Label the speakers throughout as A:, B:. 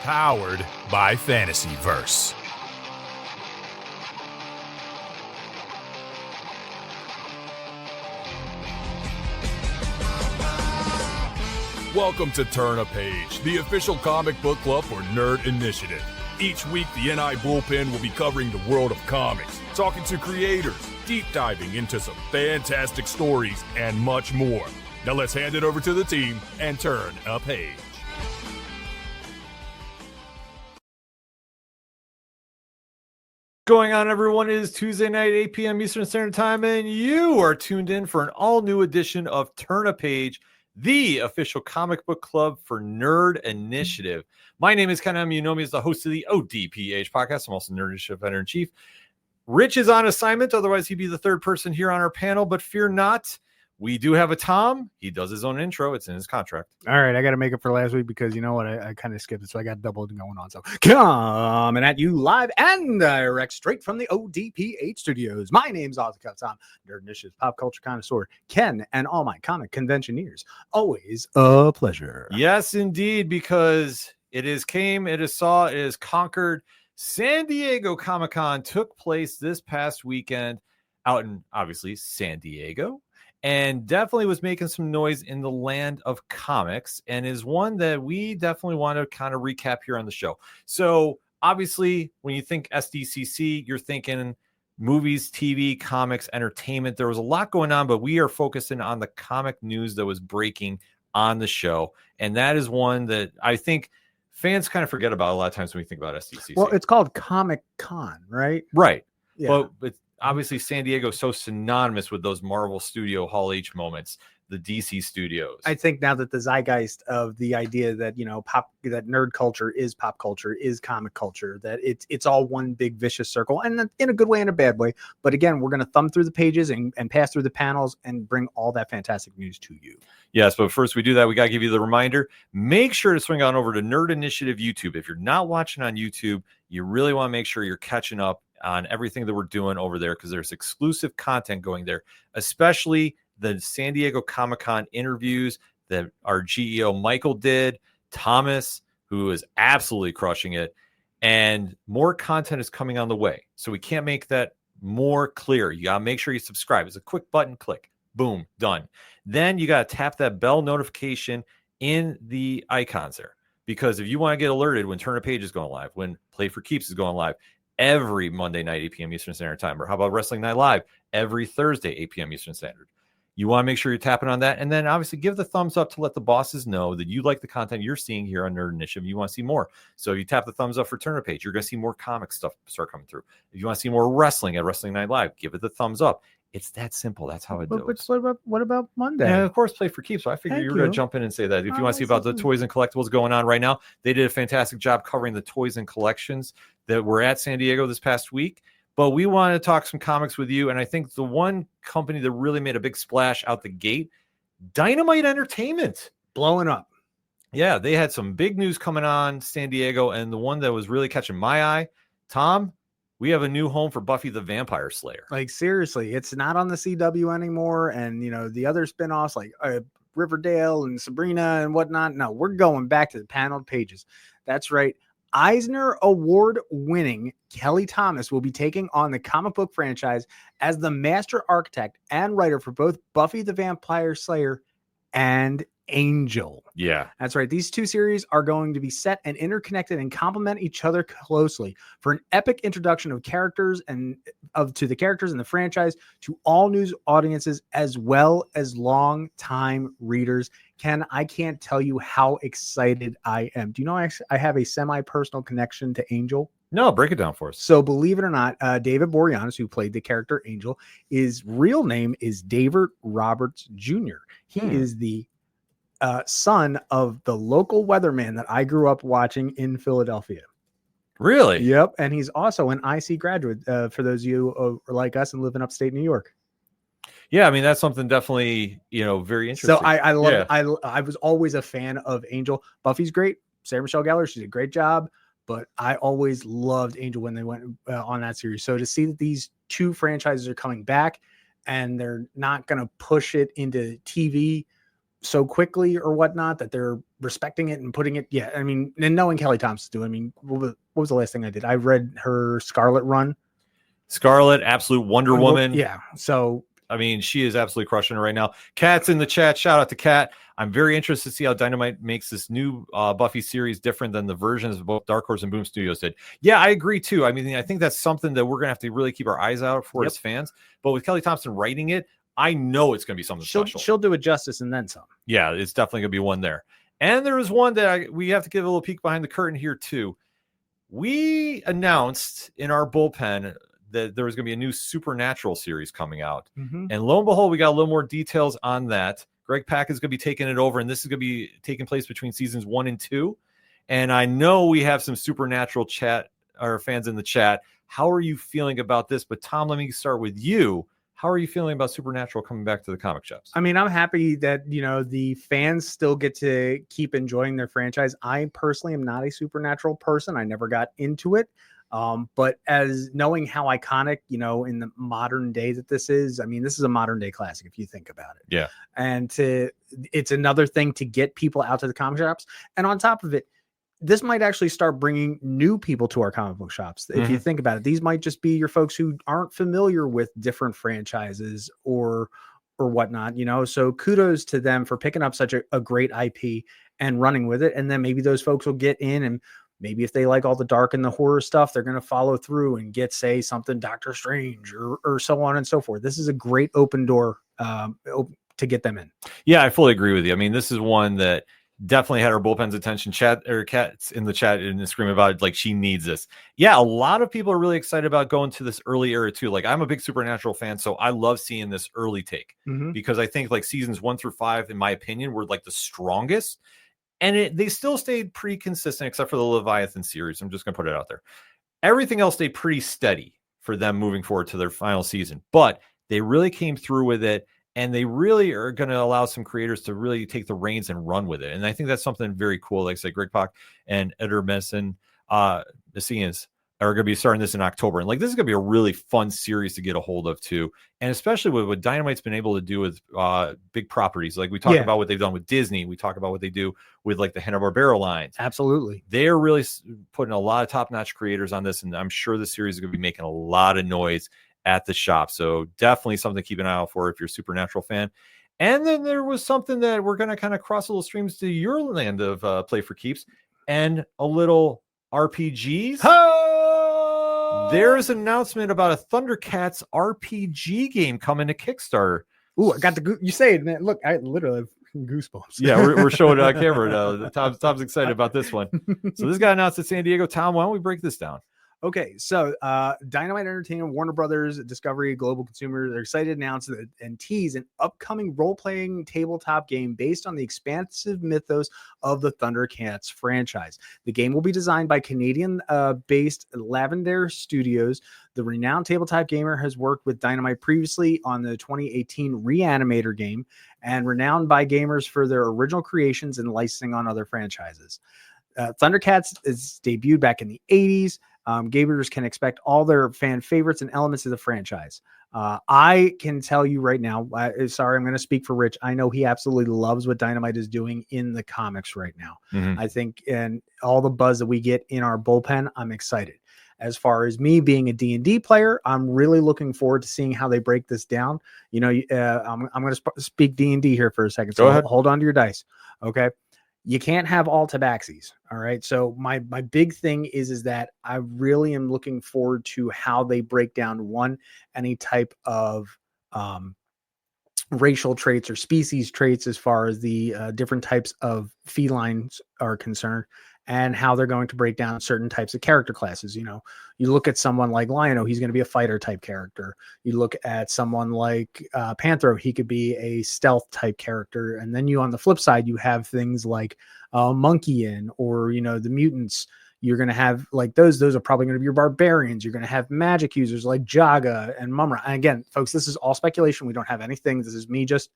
A: Powered by Fantasyverse. Welcome to Turn a Page, the official comic book club for Nerd Initiative. Each week, the NI Bullpen will be covering the world of comics, talking to creators, deep diving into some fantastic stories, and much more. Now let's hand it over to the team and turn a page.
B: Going on, everyone? It is Tuesday night, 8 p.m. Eastern Standard Time, and you are tuned in for an all-new edition of Turn a Page, the official comic book club for Nerd Initiative. My name is Ken M. You know me as the host of the ODPH podcast. I'm also Nerd Initiative Editor-in-Chief. Rich is on assignment, otherwise he'd be the third person here on our panel, but fear not. We do have a Tom. He does his own intro. It's in his contract.
C: All right, I got to make it for last week because you know what? I kind of skipped it, so I got double going on. So coming at you live and direct straight from the ODPH studios. My name's Ozzy Tom, Nerd Initiative pop culture connoisseur, Ken, and all my comic conventioneers. Always a pleasure.
B: Yes, indeed, because it is came, it is saw, it is conquered. San Diego Comic-Con took place this past weekend out in, obviously, San Diego. And definitely was making some noise in the land of comics, and is one that we definitely want to kind of recap here on the show. So obviously, when you think SDCC, you're thinking movies, TV, comics, entertainment. There was a lot going on, but we are focusing on the comic news that was breaking on the show. And that is one that I think fans kind of forget about a lot of times when we think about SDCC.
C: Well, it's called Comic Con, right?
B: Right.
C: Yeah.
B: But obviously, San Diego is so synonymous with those Marvel Studio Hall H moments, the DC studios.
C: I think now that the zeitgeist of the idea that, you know, that nerd culture is pop culture, is comic culture, that it's all one big vicious circle, and in a good way and a bad way. But again, we're going to thumb through the pages and pass through the panels and bring all that fantastic news to you.
B: Yes, but first we do that, we got to give you the reminder. Make sure to swing on over to Nerd Initiative YouTube. If you're not watching on YouTube, you really want to make sure you're catching up on everything that we're doing over there, because there's exclusive content going there, especially the San Diego Comic-Con interviews that our GEO Michael did, Thomas, who is absolutely crushing it, and more content is coming on the way. So we can't make that more clear. You got to make sure you subscribe. It's a quick button click. Boom, done. Then you got to tap that bell notification in the icons there, because if you want to get alerted when Turn a Page is going live, when Play for Keeps is going live, every Monday night, 8 p.m. Eastern Standard Time. Or how about Wrestling Night Live every Thursday, 8 p.m. Eastern Standard? You want to make sure you're tapping on that. And then obviously give the thumbs up to let the bosses know that you like the content you're seeing here on Nerd Initiative. You want to see more. So you tap the thumbs up for Turn a Page. You're going to see more comic stuff start coming through. If you want to see more wrestling at Wrestling Night Live, give it the thumbs up. It's that simple. That's how it goes.
C: What about Monday?
B: And of course, Play for Keeps. So I figured you were going to jump in and say that. If you want to see about the toys and collectibles going on right now, they did a fantastic job covering the toys and collections that were at San Diego this past week. But we want to talk some comics with you. And I think the one company that really made a big splash out the gate, Dynamite Entertainment.
C: Blowing up.
B: Yeah, they had some big news coming on San Diego. And the one that was really catching my eye, Tom, we have a new home for Buffy the Vampire Slayer.
C: Like, seriously, it's not on the CW anymore. And, you know, the other spinoffs like Riverdale and Sabrina and whatnot. No, we're going back to the paneled pages. That's right. Eisner Award-winning Kelly Thomas will be taking on the comic book franchise as the master architect and writer for both Buffy the Vampire Slayer and Angel.
B: Yeah,
C: that's right. These two series are going to be set and interconnected and complement each other closely for an epic introduction of characters and to the characters in the franchise to all news audiences as well as long-time readers. Ken, I can't tell you how excited I am. Do you know I have a semi-personal connection to Angel?
B: No, break it down for us.
C: So believe it or not, David Boreanaz, who played the character Angel, his real name is David Roberts Jr. He is the son of the local weatherman that I grew up watching in Philadelphia.
B: Really?
C: Yep. And he's also an IC graduate for those of you who are like us and live in upstate New York.
B: Yeah, I mean, that's something definitely, very interesting.
C: So I love I was always a fan of Angel. Buffy's great. Sarah Michelle Gellar, she did a great job. But I always loved Angel when they went on that series. So to see that these two franchises are coming back and they're not going to push it into TV so quickly or whatnot that they're respecting it and putting it. Yeah. I mean, and knowing Kelly Thompson too. I mean, what was the last thing I did? I read her Scarlet run.
B: Scarlet, absolute Wonder Woman.
C: Yeah. So,
B: I mean, she is absolutely crushing it right now. Kat's in the chat. Shout out to Kat. I'm very interested to see how Dynamite makes this new Buffy series different than the versions of both Dark Horse and Boom Studios did. Yeah, I agree too. I mean, I think that's something that we're going to have to really keep our eyes out for as fans. But with Kelly Thompson writing it, I know it's going to be something special.
C: She'll do it justice and then some.
B: Yeah, it's definitely going to be one there. And there is one that we have to give a little peek behind the curtain here too. We announced in our bullpen that there was going to be a new Supernatural series coming out.
C: Mm-hmm.
B: And lo and behold, we got a little more details on that. Greg Pak is going to be taking it over, and this is going to be taking place between seasons 1 and 2. And I know we have some Supernatural chat or fans in the chat. How are you feeling about this? But Tom, let me start with you. How are you feeling about Supernatural coming back to the comic shops?
C: I mean, I'm happy that, the fans still get to keep enjoying their franchise. I personally am not a Supernatural person. I never got into it. But as knowing how iconic, in the modern day that this is, I mean, this is a modern day classic if you think about it.
B: Yeah.
C: And it's another thing to get people out to the comic shops. And on top of it, this might actually start bringing new people to our comic book shops. If you think about it, these might just be your folks who aren't familiar with different franchises or whatnot, so kudos to them for picking up such a great IP and running with it. And then maybe those folks will get in, and maybe if they like all the dark and the horror stuff, they're going to follow through and get, say, something Doctor Strange or so on and so forth. This is a great open door to get them in.
B: Yeah, I fully agree with you. I mean, this is one that definitely had our bullpen's attention. Kat's in the chat and screaming about it like she needs this. Yeah, a lot of people are really excited about going to this early era too. Like, I'm a big Supernatural fan, so I love seeing this early take because I think like seasons 1 through 5, in my opinion, were like the strongest. And they still stayed pretty consistent, except for the Leviathan series. I'm just going to put it out there. Everything else stayed pretty steady for them moving forward to their final season. But they really came through with it, and they really are going to allow some creators to really take the reins and run with it. And I think that's something very cool. Like I said, Greg Pak and Eder Messias are going to be starting this in October. And like, this is going to be a really fun series to get a hold of too. And especially with what Dynamite's been able to do with big properties. Like we talk about what they've done with Disney. We talk about what they do with like the Hanna-Barbera lines.
C: Absolutely.
B: They're really putting a lot of top-notch creators on this. And I'm sure the series is going to be making a lot of noise at the shop. So definitely something to keep an eye out for if you're a Supernatural fan. And then there was something that we're going to kind of cross a little streams to your land of Play for Keeps and a little RPGs. There's an announcement about a Thundercats RPG game coming to Kickstarter.
C: Ooh, I got you say it, man. Look, I literally have goosebumps.
B: Yeah, we're showing it on camera now. Tom's excited about this one. So this got announced at San Diego. Tom, why don't we break this down?
C: Okay, so Dynamite Entertainment, Warner Brothers, Discovery, Global Consumers are excited to announce and tease an upcoming role-playing tabletop game based on the expansive mythos of the Thundercats franchise. The game will be designed by Canadian-based Lavender Studios. The renowned tabletop gamer has worked with Dynamite previously on the 2018 Reanimator game and renowned by gamers for their original creations and licensing on other franchises. Thundercats is debuted back in the 80s. Gamers can expect all their fan favorites and elements of the franchise. I can tell you right now, sorry, I'm going to speak for Rich. I know he absolutely loves what Dynamite is doing in the comics right now. I think, and all the buzz that we get in our bullpen, I'm excited. As far as me being a D&D player, I'm really looking forward to seeing how they break this down. I'm going to speak D&D here for a second. So hold on to your dice. Okay. You can't have all tabaxis. All right. So my big thing is that I really am looking forward to how they break down any type of racial traits or species traits as far as the different types of felines are concerned, and how they're going to break down certain types of character classes. You look at someone like Lion-O, he's going to be a fighter type character. You look at someone like Panthro, he could be a stealth type character. And then on the flip side, you have things like Monkey or, the mutants. You're going to have like those are probably going to be your barbarians. You're going to have magic users like Jaga and Mumra. And again, folks, this is all speculation. We don't have anything. This is me just,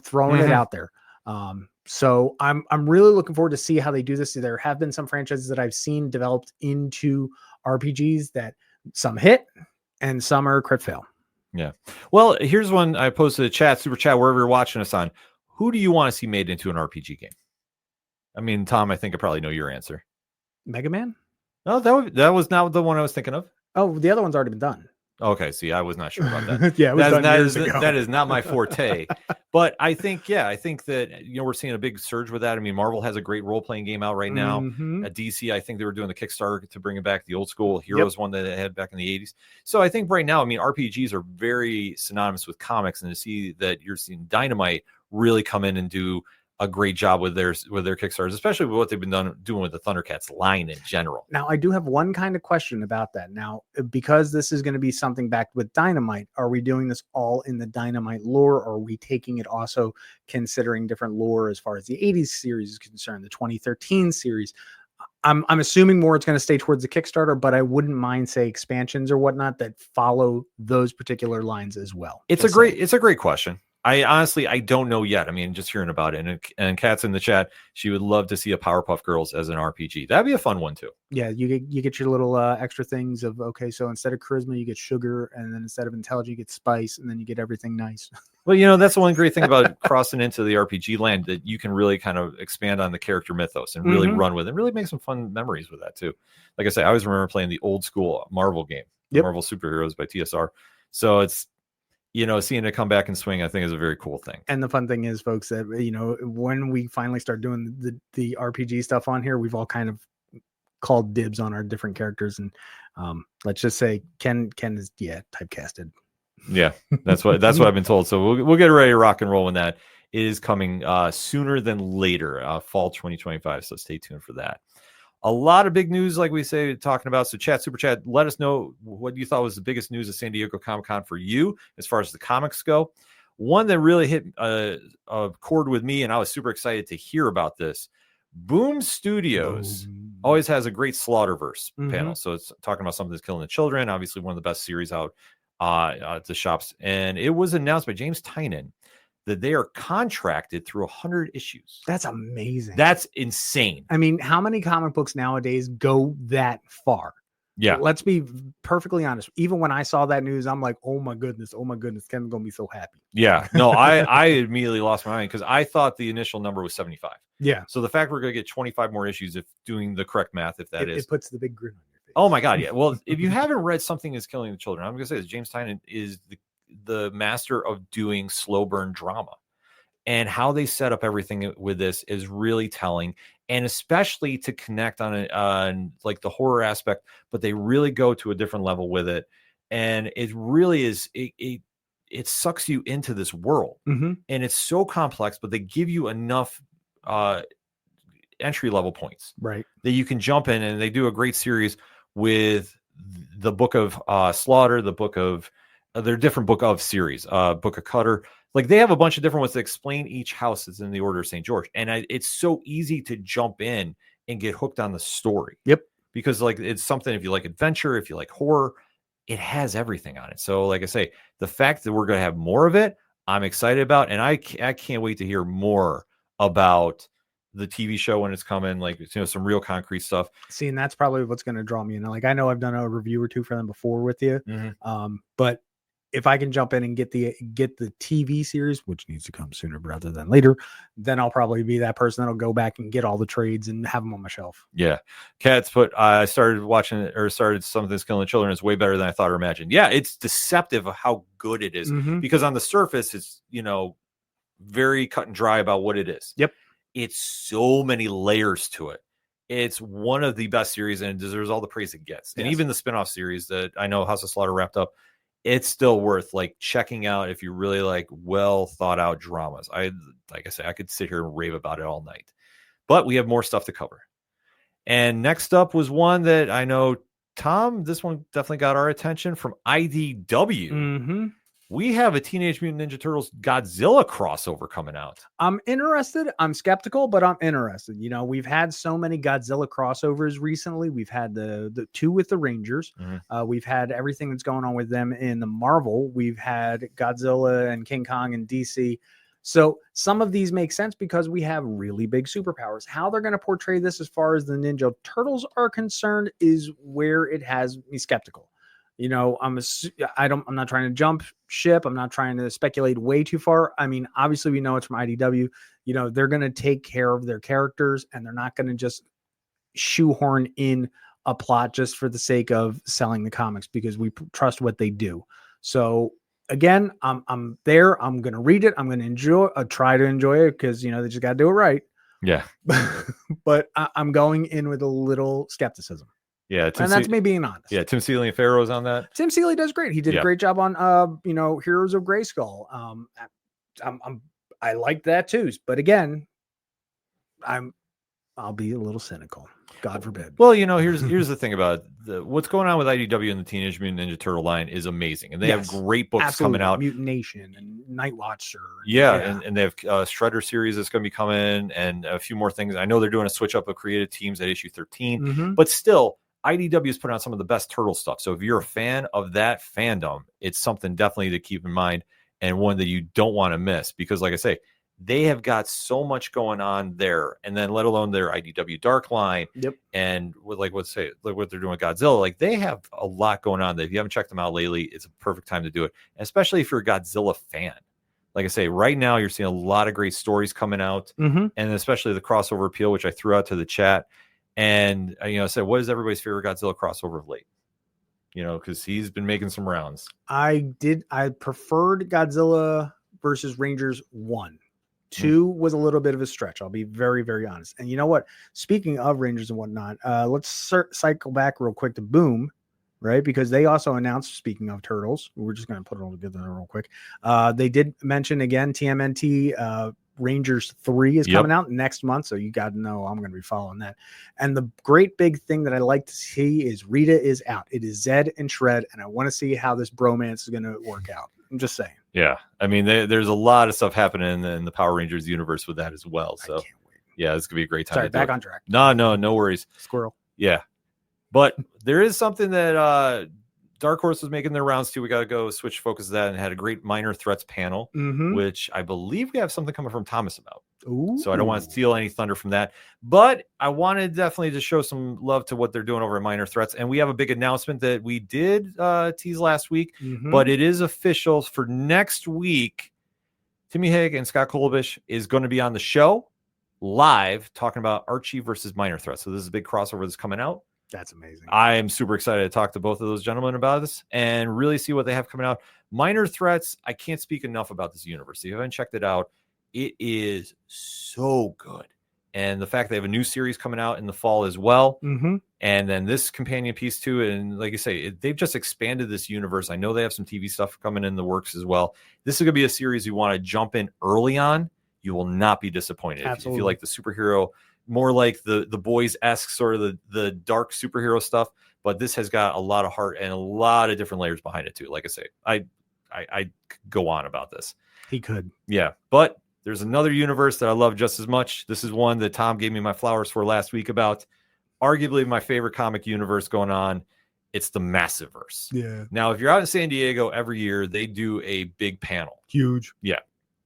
C: throwing it out there. So I'm really looking forward to see how they do this. There have been some franchises that I've seen developed into RPGs that some hit and some are crit fail.
B: Yeah. Well, here's one I posted a super chat, wherever you're watching us on. Who do you want to see made into an RPG game? I mean, Tom, I think I probably know your answer.
C: Mega Man?
B: No, that was not the one I was thinking of.
C: Oh, the other one's already been done.
B: Okay, see, I was not sure about that.
C: Yeah, it was done years ago.
B: That is not my forte. But I think that we're seeing a big surge with that. I mean, Marvel has a great role-playing game out right now. At DC, I think they were doing the Kickstarter to bring it back, the old school Heroes one that they had back in the 80s. So I think right now, I mean, RPGs are very synonymous with comics, and to see that you're seeing Dynamite really come in and do a great job with their Kickstarters, especially with what they've been doing with the Thundercats line in general.
C: Now, I do have one kind of question about that. Now, because this is going to be something backed with Dynamite, are we doing this all in the Dynamite lore, or are we taking it also considering different lore as far as the 80s series is concerned, the 2013 series? I'm assuming more it's going to stay towards the Kickstarter, but I wouldn't mind, say, expansions or whatnot that follow those particular lines as well.
B: It's a great question. I honestly, I don't know yet. I mean, just hearing about it, and Kat's in the chat, she would love to see a Powerpuff Girls as an RPG. That'd be a fun one too.
C: Yeah, you get your little extra things of, okay, so instead of charisma, you get sugar, and then instead of intelligence, you get spice, and then you get everything nice.
B: Well, that's one great thing about crossing into the RPG land, that you can really kind of expand on the character mythos and really run with it, and really make some fun memories with that too. Like I say, I always remember playing the old school Marvel game, Marvel Superheroes by TSR. So it's, seeing it come back and swing, I think is a very cool thing.
C: And the fun thing is, folks, that, when we finally start doing the RPG stuff on here, we've all kind of called dibs on our different characters. And let's just say Ken is, typecasted. Yeah,
B: that's what I've been told. So we'll get ready to rock and roll when that is coming sooner than later, fall 2025. So stay tuned for that. A lot of big news, like we say, talking about. So super chat, let us know what you thought was the biggest news of San Diego Comic-Con for you as far as the comics go. One that really hit a chord with me, and I was super excited to hear about this. Boom Studios always has a great Slaughterverse panel. So it's talking about something that's killing the children. Obviously, one of the best series out at the shops. And it was announced by James Tynion that they are contracted through 100 issues.
C: That's amazing.
B: That's insane.
C: I mean, how many comic books nowadays go that far?
B: Yeah.
C: Let's be perfectly honest. Even when I saw that news, I'm like, oh my goodness, Ken's going to be so happy.
B: Yeah. No, I immediately lost my mind because I thought the initial number was 75.
C: Yeah.
B: So the fact we're going to get 25 more issues, if doing the correct math, if that is.
C: It puts the big grin on your face.
B: Oh my God. Yeah. Well, if you haven't read Something is Killing the Children, I'm going to say this, James Tynion is the master of doing slow burn drama, and how they set up everything with this is really telling, and especially to connect on like the horror aspect, but they really go to a different level with it. And it really is, it sucks you into this world, and it's so complex, but they give you enough entry level points,
C: right, that
B: you can jump in. And they do a great series with the Book of Slaughter, the Book of their different Book of series, Book of Cutter. Like they have a bunch of different ones that explain each house that's in the Order of St. George. And it's so easy to jump in and get hooked on the story.
C: Yep.
B: Because like it's something, if you like adventure, if you like horror, it has everything on it. So like I say, the fact that we're going to have more of it, I'm excited about. And I can't wait to hear more about the TV show when it's coming, like, some real concrete stuff.
C: See, and that's probably what's going to draw me in. Like, I know I've done a review or two for them before with you. But if I can jump in and get the TV series, which needs to come sooner rather than later, then I'll probably be that person that'll go back and get all the trades and have them on my shelf.
B: Yeah. Kat's put, I started watching it, or started Something's Killing the Children. It's way better than I thought or imagined. Yeah. It's deceptive of how good it is, because on the surface, it's, very cut and dry about what it is.
C: Yep.
B: It's so many layers to it. It's one of the best series, and it deserves all the praise it gets. And even the spinoff series that I know House of Slaughter wrapped up, it's still worth like checking out if you really like well thought out dramas. Like I say, I could sit here and rave about it all night, but we have more stuff to cover. And next up was one that I know, Tom, this one definitely got our attention from IDW. We have a Teenage Mutant Ninja Turtles Godzilla crossover coming out.
C: I'm interested. I'm skeptical, but I'm interested. We've had so many Godzilla crossovers recently. We've had the two with the Rangers. We've had everything that's going on with them in the Marvel. We've had Godzilla and King Kong in DC. So some of these make sense because we have really big superpowers. How they're going to portray this as far as the Ninja Turtles are concerned is where it has me skeptical. I'm not trying to jump ship. I'm not trying to speculate way too far. I mean, obviously we know it's from IDW. They're going to take care of their characters, and they're not going to just shoehorn in a plot just for the sake of selling the comics, because we trust what they do. So again, I'm there. I'm going to read it. I'm going to try to enjoy it, because, they just got to do it right.
B: Yeah.
C: But I'm going in with a little skepticism.
B: Yeah.
C: And that's me being honest.
B: Yeah. Tim Seeley and Pharaoh's on that.
C: Tim Seeley does great. He did a great job on, Heroes of Grayskull. I like that too. But again, I'll be a little cynical. God forbid.
B: Well, here's the thing about what's going on with IDW and the Teenage Mutant Ninja Turtle line is amazing, and they have great books coming out.
C: Mutination and Night Watcher.
B: And they have Shredder series that's going to be coming, and a few more things. I know they're doing a switch up of creative teams at issue 13, but still, IDW is putting out some of the best Turtle stuff. So if you're a fan of that fandom, it's something definitely to keep in mind, and one that you don't want to miss, because, like I say, they have got so much going on there, and then let alone their IDW Dark line, and with what they're doing with Godzilla. Like, they have a lot going on. That if you haven't checked them out lately, it's a perfect time to do it, especially if you're a Godzilla fan. Like I say, right now you're seeing a lot of great stories coming out, and especially the crossover appeal, which I threw out to the chat. And I said, what is everybody's favorite Godzilla crossover of late? Because he's been making some rounds.
C: I preferred Godzilla versus Rangers 1. 2 was a little bit of a stretch. I'll be very, very honest. And you know what? Speaking of Rangers and whatnot, let's cycle back real quick to Boom, right? Because they also announced, speaking of Turtles, we're just going to put it all together real quick. They did mention again, TMNT Rangers 3 is coming out next month. So you got to know I'm going to be following that. And the great big thing that I like to see is Rita is out. It is Zed and Shred. And I want to see how this bromance is going to work out. I'm just saying.
B: Yeah. I mean, there's a lot of stuff happening in the Power Rangers universe with that as well. So, it's going to be a great time.
C: Sorry, back on track.
B: No worries.
C: Squirrel.
B: Yeah. But there is something that Dark Horse was making their rounds to. We got to go switch focus to that, and had a great Minor Threats panel, which I believe we have something coming from Thomas about.
C: Ooh.
B: So I don't want to steal any thunder from that. But I wanted definitely to show some love to what they're doing over at Minor Threats. And we have a big announcement that we did tease last week, but it is official for next week. Timmy Haig and Scott Kolobish is going to be on the show live talking about Archie versus Minor Threats. So this is a big crossover that's coming out.
C: That's amazing.
B: I am super excited to talk to both of those gentlemen about this and really see what they have coming out. Minor Threats, I can't speak enough about this universe. If you haven't checked it out, it is so good. And the fact they have a new series coming out in the fall as well. And then this companion piece to it. And like you say, they've just expanded this universe. I know they have some TV stuff coming in the works as well. This is going to be a series you want to jump in early on. You will not be disappointed.
C: Absolutely.
B: If you like the superhero, more like the Boys-esque sort of the dark superhero stuff, but this has got a lot of heart and a lot of different layers behind it too. Like I say, I go on about this.
C: He could.
B: Yeah. But there's another universe that I love just as much. This is one that Tom gave me my flowers for last week about. Arguably my favorite comic universe going on. It's the Massiverse.
C: Yeah.
B: Now, if you're out in San Diego every year, they do a big panel.
C: Huge.
B: Yeah.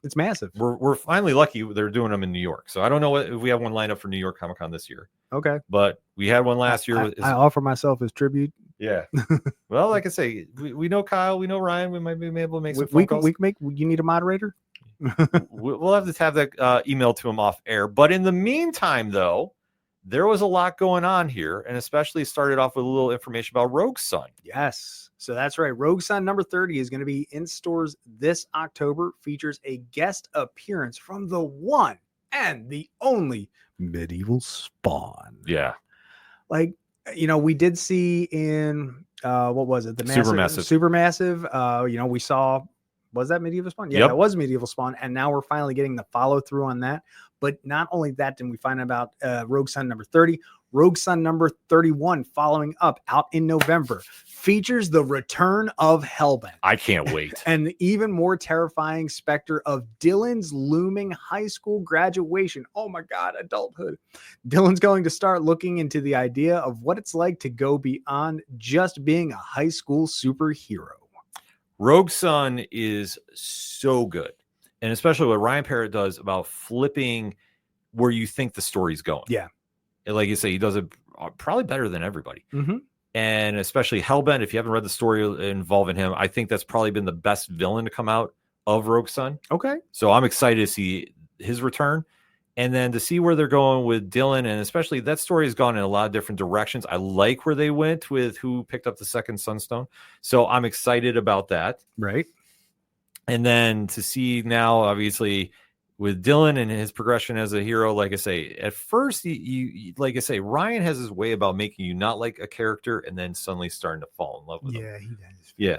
C: It's massive.
B: We're finally lucky they're doing them in New York. So I don't know if we have one lined up for New York Comic Con this year.
C: Okay.
B: But we had one last year.
C: I offer myself as tribute.
B: Yeah. Well, like I say, we know Kyle, we know Ryan. We might be able to make some phone calls.
C: You need a moderator?
B: We'll have to have that email to him off air. But in the meantime, though, there was a lot going on here, and especially started off with a little information about Rogue Sun.
C: Yes. So that's right. Rogue Sun number 30 is going to be in stores this October. Features a guest appearance from the one and the only Medieval Spawn.
B: Yeah.
C: Like, we did see in, what was it? The Supermassive. We saw, was that Medieval Spawn? Yeah, that was Medieval Spawn. And now we're finally getting the follow through on that. But not only that, did we find out about Rogue Sun number 30, Rogue Sun number 31 following up out in November features the return of Hellbent.
B: I can't wait.
C: And the even more terrifying specter of Dylan's looming high school graduation. Oh my God, adulthood. Dylan's going to start looking into the idea of what it's like to go beyond just being a high school superhero.
B: Rogue Sun is so good. And especially what Ryan Parrott does about flipping where you think the story's going.
C: Yeah.
B: And like you say, he does it probably better than everybody. and especially Hellbent. If you haven't read the story involving him, I think that's probably been the best villain to come out of Rogue Sun.
C: Okay.
B: So I'm excited to see his return. And then to see where they're going with Dylan, and especially that story has gone in a lot of different directions. I like where they went with who picked up the second Sunstone. So I'm excited about that.
C: Right.
B: And then to see now, obviously, with Dylan and his progression as a hero, like I say, at first, you like I say, Ryan has his way about making you not like a character and then suddenly starting to fall in love with him.
C: Yeah, he does.
B: Yeah.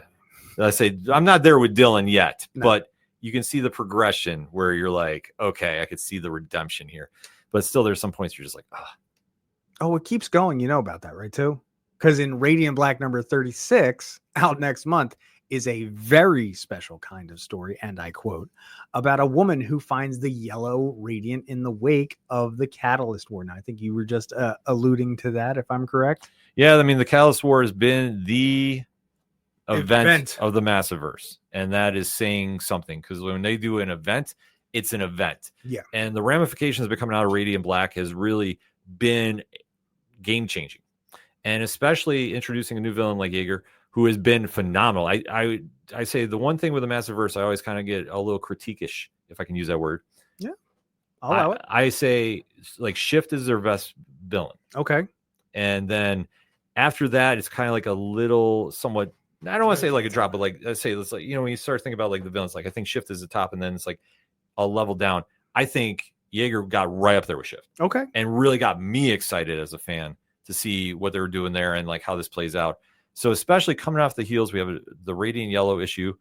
B: I say, I'm not there with Dylan yet,
C: No.
B: but you can see the progression where you're like, okay, I could see the redemption here. But still, there's some points you're just like, ah.
C: Oh, it keeps going. You know about that, right, too? Because in Radiant Black number 36, out next month, is a very special kind of story, and I quote, about a woman who finds the yellow radiant in the wake of the Catalyst War. Now, I think you were just alluding to that, if I'm correct.
B: Yeah, I mean, the Catalyst War has been the event of the Massiverse, and that is saying something, because when they do an event, it's an event.
C: Yeah.
B: And the ramifications of it coming out of Radiant Black has really been game-changing. And especially introducing a new villain like Jaeger, who has been phenomenal. I say the one thing with the Massiverse, I always kind of get a little critique-ish, if I can use that word.
C: Yeah. I'll allow it.
B: I say, like, Shift is their best villain.
C: Okay.
B: And then after that, it's kind of like a little somewhat, I don't want to say like a drop, but like, let's say, let's like, you know, when you start thinking about like the villains, like I think Shift is the top, and then it's like a level down. I think Jaeger got right up there with Shift.
C: Okay.
B: And really got me excited as a fan to see what they were doing there and like how this plays out. So especially coming off the heels, we have the Radiant Yellow issue,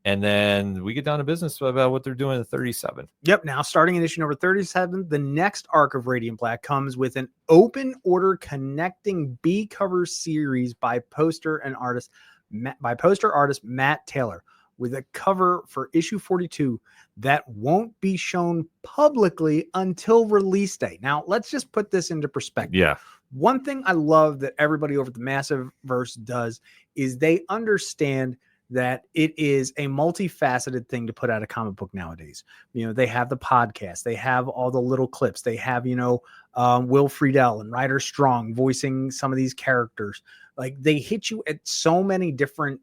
B: and then we get down to business about what they're doing in 37.
C: Yep. Now, starting in issue number 37, the next arc of Radiant Black comes with an open order connecting B cover series by poster artist Matt Taylor, with a cover for issue 42 that won't be shown publicly until release day. Now, let's just put this into perspective.
B: Yeah.
C: One thing I love that everybody over at the Massiverse does is they understand that it is a multifaceted thing to put out a comic book nowadays. You know, they have the podcast, they have all the little clips, they have, you know, Will Friedle and Ryder Strong voicing some of these characters. Like, they hit you at so many different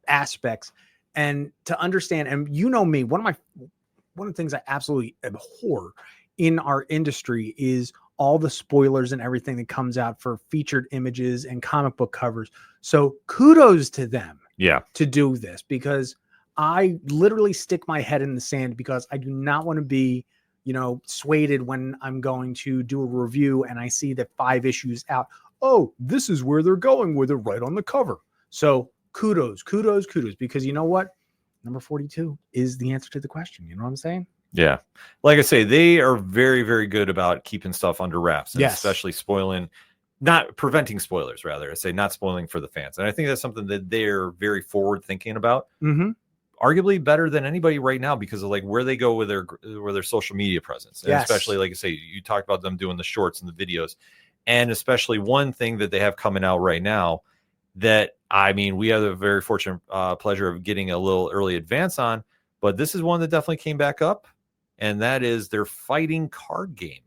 C: aspects. And to understand, and you know me, one of the things I absolutely abhor in our industry is all the spoilers and everything that comes out for featured images and comic book covers. So kudos to them.
B: Yeah.
C: To do this, because I literally stick my head in the sand, because I do not want to be, you know, swayed when I'm going to do a review and I see that 5 issues out. Oh, this is where they're going with it right on the cover. So kudos, because you know what? Number 42 is the answer to the question. You know what I'm saying?
B: Yeah. Like I say, they are very, very good about keeping stuff under wraps, and
C: yes,
B: especially not preventing spoilers, rather. I say not spoiling for the fans. And I think that's something that they're very forward thinking about.
C: Mm-hmm.
B: Arguably better than anybody right now, because of like where they go with their social media presence. And
C: yes,
B: especially, like I say, you talked about them doing the shorts and the videos. And especially one thing that they have coming out right now that, I mean, we have the very fortunate pleasure of getting a little early advance on, but this is one that definitely came back up, and that is their fighting card game.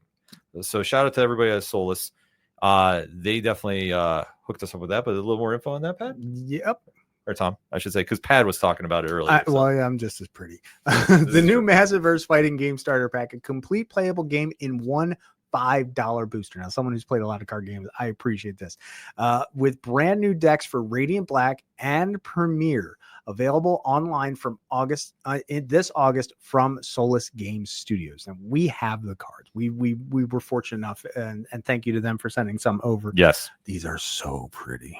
B: So shout out to everybody at Solus. They definitely hooked us up with that, but a little more info on that, Pat?
C: Yep.
B: Or Tom, I should say, because Pat was talking about it earlier.
C: Well, yeah, I'm just as pretty. The new Massiverse fighting game starter pack, a complete playable game in one $5 booster. Now, someone who's played a lot of card games, I appreciate this. With brand new decks for Radiant Black and Premier, available online from this August from Solus Games Studios. And we have the cards. We were fortunate enough, and thank you to them for sending some over.
B: Yes,
C: these are so pretty.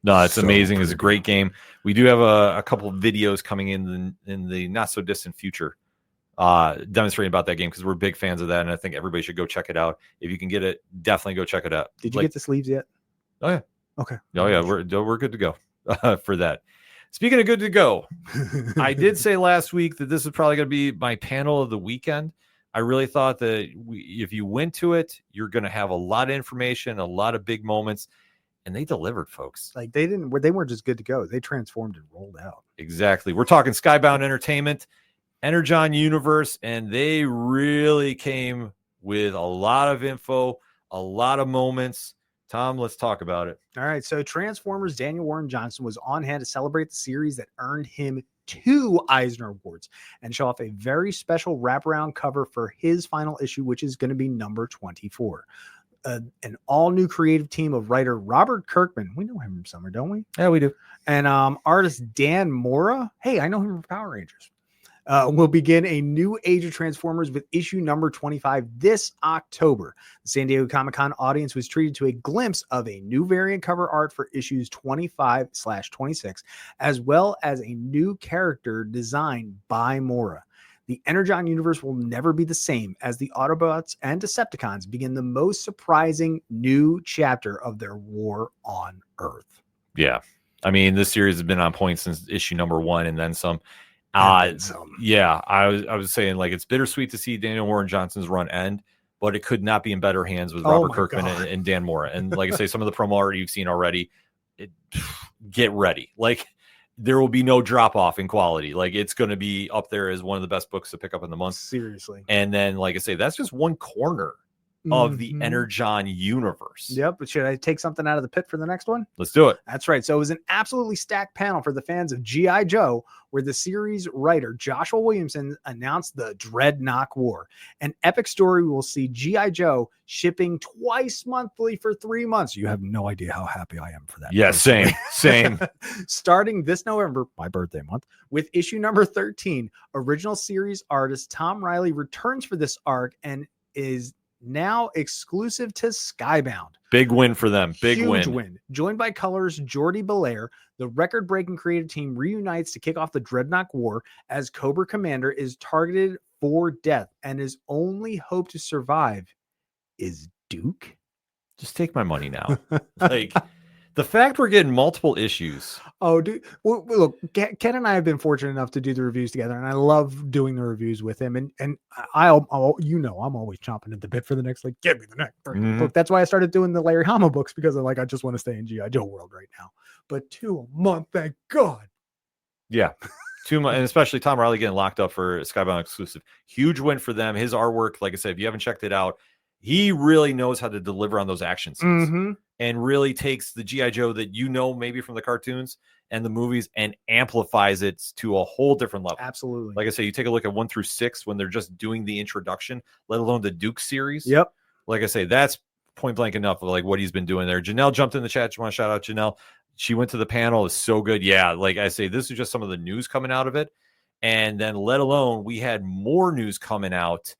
B: No, it's
C: so
B: amazing.
C: Pretty.
B: It's a great game. We do have a couple of videos coming in the not so distant future, demonstrating about that game, because we're big fans of that, and I think everybody should go check it out. If you can get it, definitely go check it out.
C: Did you get the sleeves yet?
B: Oh yeah.
C: Okay.
B: Oh yeah, we're good to go for that. Speaking of good to go, I did say last week that this is probably going to be my panel of the weekend. I really thought that if you went to it, you're going to have a lot of information, a lot of big moments, and they delivered, folks.
C: Like they weren't just good to go. They transformed and rolled out.
B: Exactly. We're talking Skybound Entertainment, Energon Universe, and they really came with a lot of info, a lot of moments, Tom, let's talk about it.
C: All right. So Transformers Daniel Warren Johnson was on hand to celebrate the series that earned him 2 Eisner Awards and show off a very special wraparound cover for his final issue, which is going to be number 24. An all-new creative team of writer Robert Kirkman. We know him from somewhere, don't we?
B: Yeah, we do.
C: And artist Dan Mora. Hey, I know him from Power Rangers. Will begin a new age of Transformers with issue number 25 this October. The San Diego Comic-Con audience was treated to a glimpse of a new variant cover art for issues 25/26, as well as a new character designed by Mora. The Energon universe will never be the same as the Autobots and Decepticons begin the most surprising new chapter of their war on Earth.
B: Yeah. I mean, this series has been on point since issue number 1 and then some. Yeah, I was saying, like, it's bittersweet to see Daniel Warren Johnson's run end, but it could not be in better hands with Robert Kirkman and Dan Mora. And like I say, some of the promo art you've seen already, get ready. Like, there will be no drop off in quality. Like, it's going to be up there as one of the best books to pick up in the month.
C: Seriously.
B: And then, like I say, that's just one corner of the Energon universe.
C: Yep. But should I take something out of the pit for the next one?
B: Let's do it.
C: That's right. So it was an absolutely stacked panel for the fans of G.I. Joe, where the series writer Joshua Williamson announced the Dreadnought War, an epic story we will see G.I. Joe shipping twice monthly for 3 months. You have no idea how happy I am for that.
B: Yeah, same.
C: Starting this November, my birthday month, with issue number 13, original series artist Tom Riley returns for this arc and is now exclusive to Skybound.
B: Big win for them. Big
C: Huge win. Joined by colors Jordi Belair, the record-breaking creative team reunites to kick off the Dreadnought War as Cobra Commander is targeted for death, and his only hope to survive is Duke.
B: Just take my money now. Like, the fact we're getting multiple issues.
C: Oh, dude. Well, look, Ken and I have been fortunate enough to do the reviews together, and I love doing the reviews with him. And I'll you know, I'm always chomping at the bit for the next, like, give me the next book. That's why I started doing the Larry Hama books, because I'm like, I just want to stay in G.I. Joe world right now. But 2 a month, thank God.
B: Yeah. 2 months, and especially Tom Riley getting locked up for Skybound exclusive. Huge win for them. His artwork, like I said, if you haven't checked it out, he really knows how to deliver on those action scenes and really takes the G.I. Joe that you know maybe from the cartoons and the movies and amplifies it to a whole different level.
C: Absolutely.
B: Like I say, you take a look at 1 through 6 when they're just doing the introduction, let alone the Duke series.
C: Yep.
B: Like I say, that's point blank enough of like what he's been doing there. Janelle jumped in the chat. You want to shout out Janelle? She went to the panel. It's so good. Yeah. Like I say, this is just some of the news coming out of it. And then let alone we had more news coming out,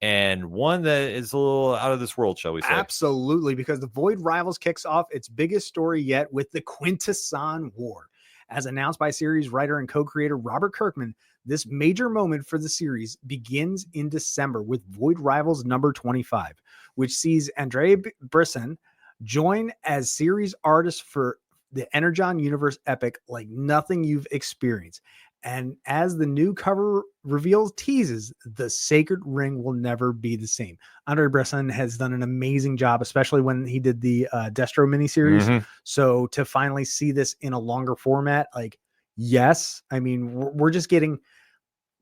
B: and one that is a little out of this world, shall we say.
C: Absolutely, because the Void Rivals kicks off its biggest story yet with the Quintesson War. As announced by series writer and co-creator Robert Kirkman, this major moment for the series begins in December with Void Rivals number 25, which sees Andrea Brisson join as series artist for the Energon universe epic like nothing you've experienced. And as the new cover reveals, teases, the Sacred Ring will never be the same. Andre Bresson has done an amazing job, especially when he did the Destro miniseries. So to finally see this in a longer format, like, yes, I mean, we're just getting,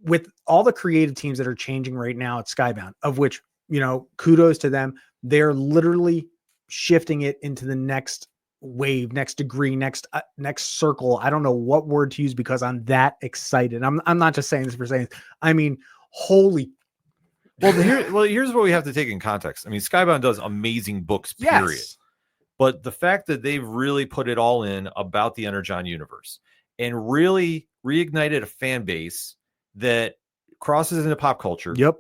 C: with all the creative teams that are changing right now at Skybound, of which, you know, kudos to them. They're literally shifting it into the next wave, next degree, next circle. I don't know what word to use because I'm that excited. I'm not just saying this for saying, I mean, holy.
B: Here's what we have to take in context. I mean, Skybound does amazing books, period.
C: Yes.
B: But the fact that they've really put it all in about the Energon universe and really reignited a fan base that crosses into pop culture.
C: Yep.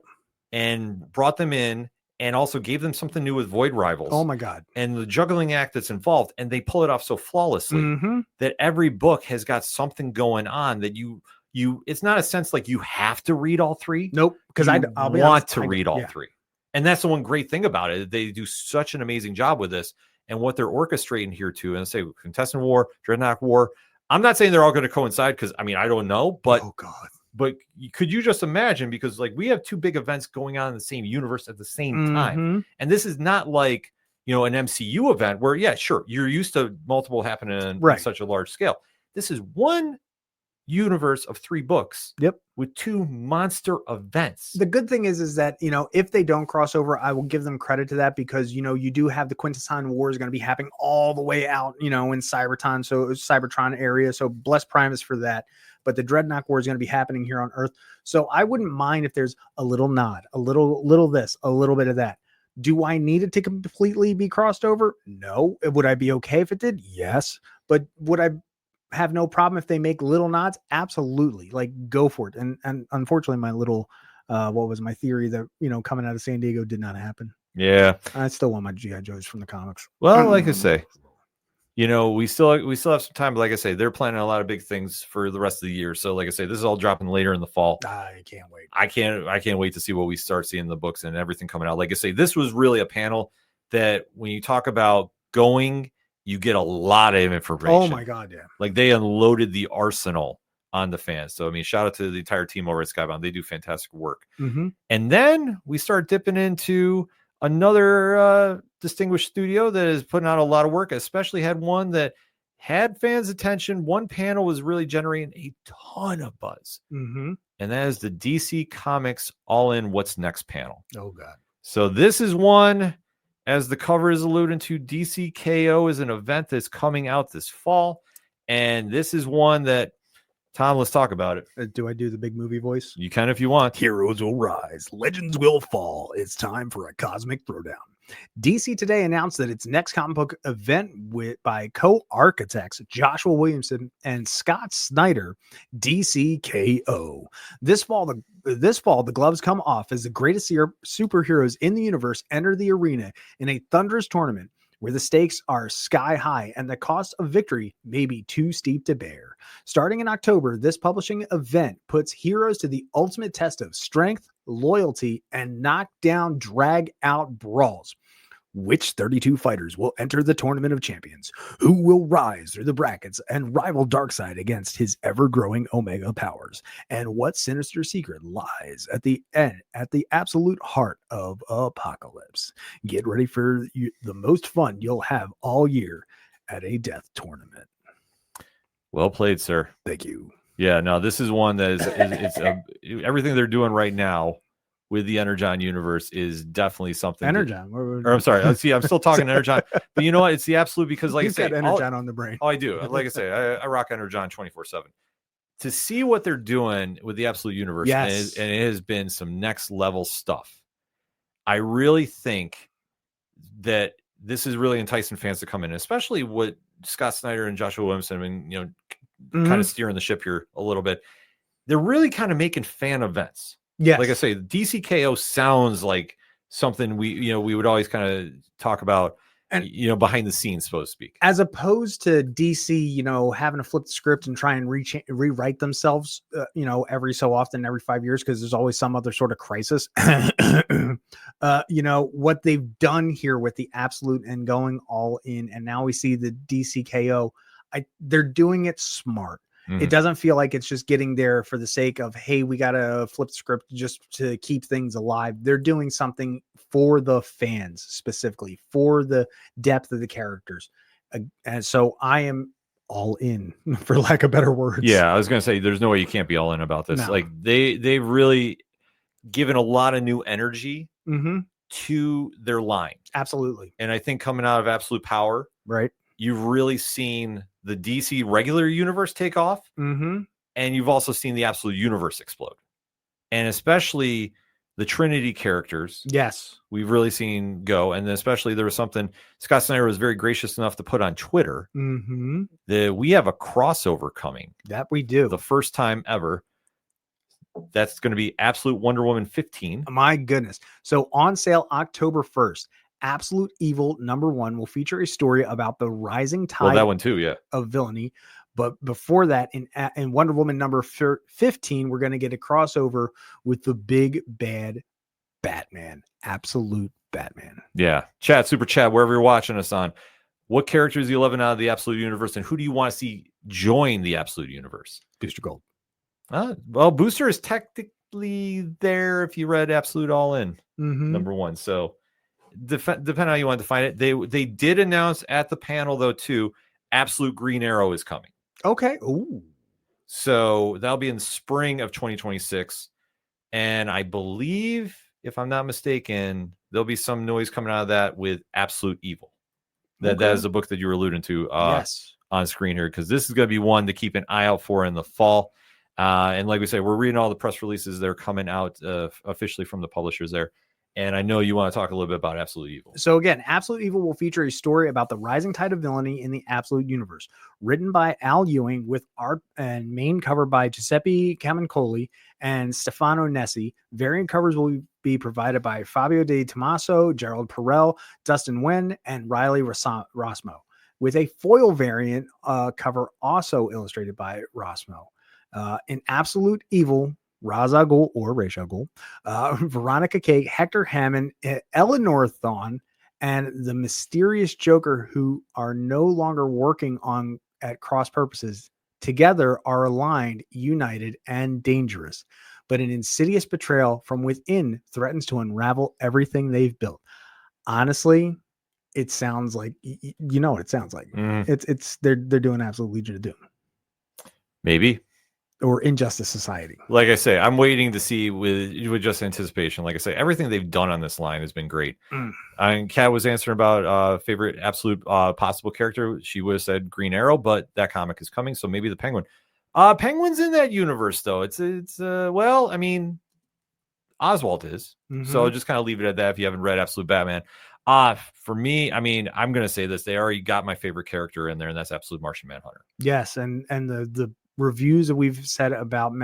B: And brought them in, and also gave them something new with Void Rivals.
C: Oh my God.
B: And the juggling act that's involved. And they pull it off so flawlessly that every book has got something going on that you it's not a sense like you have to read all 3.
C: Nope. Because
B: I'll want to read all 3. And that's the one great thing about it. They do such an amazing job with this and what they're orchestrating here too. And say Contestant War, Dreadnought War. I'm not saying they're all going to coincide because I mean, I don't know, but
C: oh God.
B: But could you just imagine, because like we have 2 big events going on in the same universe at the same time. And this is not like, you know, an MCU event where, yeah, sure, you're used to multiple happening on such a large scale. This is one universe of 3 books.
C: Yep.
B: With 2 monster events.
C: The good thing is that, if they don't cross over, I will give them credit to that because, you do have the Quintesson War is going to be happening all the way out, in Cybertron area. So bless Primus for that. But the Dreadnought War is going to be happening here on Earth. So I wouldn't mind if there's a little nod, a little this, a little bit of that. Do I need it to completely be crossed over? No. Would I be okay if it did? Yes. But would I have no problem if they make little nods? Absolutely. Like, go for it. And unfortunately, my little what was my theory that coming out of San Diego did not happen.
B: Yeah,
C: I still want my GI Joes from the comics.
B: well, like I say, we still have some time, but like I say, they're planning a lot of big things for the rest of the year. So like I say, this is all dropping later in the fall.
C: I can't wait.
B: I can't wait to see what we start seeing in the books and everything coming out. Like I say, this was really a panel that when you talk about going, you get a lot of information.
C: Oh my God, yeah.
B: Like they unloaded the arsenal on the fans. So I mean, shout out to the entire team over at Skybound. They do fantastic work.
C: Mm-hmm.
B: And then we start dipping into another distinguished studio that is putting out a lot of work, especially had one that had fans' attention. One panel was really generating a ton of buzz.
C: Mm-hmm.
B: And that is the DC Comics All In What's Next panel.
C: Oh, God.
B: So this is one, as the cover is alluding to, DCKO is an event that's coming out this fall. And this is one that, Tom, let's talk about it.
C: Do I do the big movie voice?
B: You can if you want.
C: Heroes will rise, legends will fall. It's time for a cosmic throwdown. DC today announced that its next comic book event by co-architects Joshua Williamson and Scott Snyder, DCKO. This fall, the gloves come off as the greatest superheroes in the universe enter the arena in a thunderous tournament where the stakes are sky high and the cost of victory may be too steep to bear. Starting in October, this publishing event puts heroes to the ultimate test of strength, loyalty, and knockdown drag-out brawls. Which 32 fighters will enter the Tournament of Champions? Who will rise through the brackets and rival Darkseid against his ever-growing Omega powers? And what sinister secret lies at the absolute heart of Apocalypse? Get ready for the most fun you'll have all year at a death tournament.
B: Well played, sir.
C: Thank you.
B: Yeah, no, this is one that is everything they're doing right now with the Energon universe is definitely something.
C: Energon.
B: Or I'm sorry. See, I'm still talking Energon, but you know what? It's the absolute, because like
C: He's
B: I say,
C: got Energon on the brain.
B: Oh, I do. Like I say, I rock Energon 24/7. To see what they're doing with the absolute universe,
C: yes,
B: and it has been some next level stuff. I really think that this is really enticing fans to come in, especially what Scott Snyder and Joshua Williamson, kind of steering the ship here a little bit. They're really kind of making fan events.
C: Yes.
B: Like I say, DCKO sounds like something we would always kind of talk about, and behind the scenes, so to speak.
C: As opposed to DC, having to flip the script and try and rewrite themselves, every so often, every 5 years, because there's always some other sort of crisis. What they've done here with the Absolute and going all in, and now we see the DCKO. They're doing it smart. Mm-hmm. It doesn't feel like it's just getting there for the sake of, hey, we got to flip the script just to keep things alive. They're doing something for the fans, specifically for the depth of the characters. And so I am all in, for lack of better words.
B: Yeah, I was going to say, there's no way you can't be all in about this. No. Like they've really given a lot of new energy to their line.
C: Absolutely.
B: And I think coming out of Absolute Power,
C: right,
B: you've really seen the DC regular universe take off, and you've also seen the Absolute Universe explode, and especially the Trinity characters.
C: Yes,
B: we've really seen go, and especially there was something Scott Snyder was very gracious enough to put on Twitter that we have a crossover coming.
C: That we do,
B: the first time ever. That's going to be Absolute Wonder Woman 15.
C: My goodness! So on sale October 1st. Absolute Evil #1 will feature a story about the rising tide
B: that one too,
C: of villainy. But before that, in Wonder Woman number 15, we're going to get a crossover with the big bad Batman, Absolute Batman.
B: Yeah. Chat, super chat, wherever you're watching us on. What characters are you loving out of the Absolute Universe, and who do you want to see join the Absolute Universe?
C: Booster Gold.
B: Well, Booster is technically there if you read Absolute All In #1. So depending on how you want to define it, they did announce at the panel though too, Absolute Green Arrow is coming.
C: Okay. Ooh.
B: So that'll be in spring of 2026. And I believe, if I'm not mistaken, there'll be some noise coming out of that with Absolute Evil. That is the book that you were alluding to
C: Yes.
B: on screen here, because this is going to be one to keep an eye out for in the fall. And like we say, we're reading all the press releases that are coming out officially from the publishers there. And I know you want to talk a little bit about Absolute Evil.
C: So again, Absolute Evil will feature a story about the rising tide of villainy in the Absolute Universe, written by Al Ewing with art and main cover by Giuseppe Camuncoli and Stefano Nessi. Variant covers will be provided by Fabio De Tomaso, Gerald Perel, Dustin Nguyen, and Riley Rosmo, with a foil variant cover also illustrated by Rosmo. In Absolute Evil, Ra's al Ghul or Ra's al Ghul, Veronica Cake, Hector Hammond, Eleanor Thawne, and the mysterious Joker, who are no longer working at cross purposes, together are aligned, united, and dangerous. But an insidious betrayal from within threatens to unravel everything they've built. Honestly, it sounds like you know what it sounds like. They're doing Absolute Legion of Doom.
B: Maybe.
C: Or Injustice Society.
B: Like I say, I'm waiting to see with just anticipation. Like I say, everything they've done on this line has been great. And Kat was answering about favorite absolute possible character. She would have said Green Arrow, but that comic is coming, so maybe the Penguin. Penguin's in that universe, though. It's well, I mean, Oswald is. So I'll just kind of leave it at that if you haven't read Absolute Batman. For me, I mean, I'm going to say this. They already got my favorite character in there, and that's Absolute Martian Manhunter.
C: Yes, and the reviews that we've said about